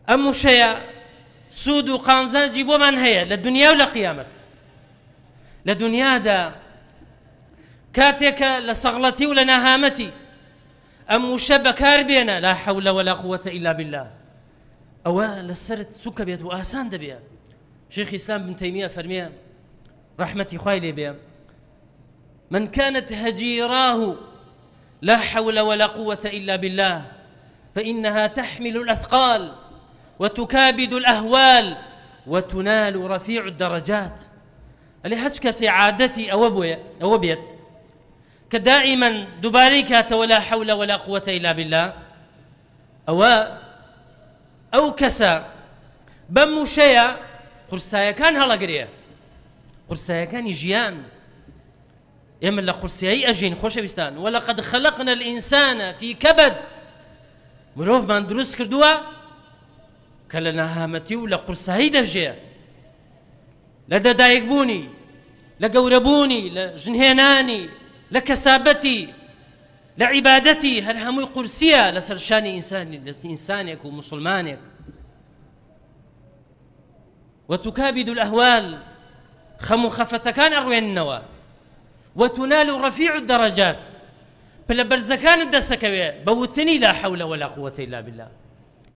ئەم وشەیە سوود و قانزانجی بۆمان هەیە لە دنیا و لە قیامەت. لە دنیادا کاتێکە لە سەغڵەتی و لە ناهامەتی ئەم وشە بەکار بێنە لا حەولە ولا قووەتە ئیلا بالله، ئەوە لەسەرت سوکە بێت و ئاسان دەبێت. شێخی ئیسلام ابن تەیمیە فەرمێ ڕەحمەتی خوای لێ بێ: من كانت هجيراه لا حول ولا قوة إلا بالله فإنها تحمل الأثقال وتكابد الأهوال وتنال رفيع الدرجات. اللي هجك سعادتي أو بيت كدائما دباريكات ولا حول ولا قوة إلا بالله أو كسا بمشيا قرصايا كان هلا قريه قرصايا كان يجيان يمن لقرصياي أجين خوش بستان. ولقد خلقنا الإنسان في كبد، مروف من دروس كردوا كلنا هامتي ولا قرصاي دجيه لدى دايقبوني لقوربوني لجنهيناني لكسابتي لعبادتي هل هموي قرسية لسرشاني إنسانك ومسلمانك. وتكابد الأهوال خمو خفتكان أروين النوى وتنال رفيع الدرجات بلا برزكان الدسكوية بوتني لا حول ولا قوة إلا بالله.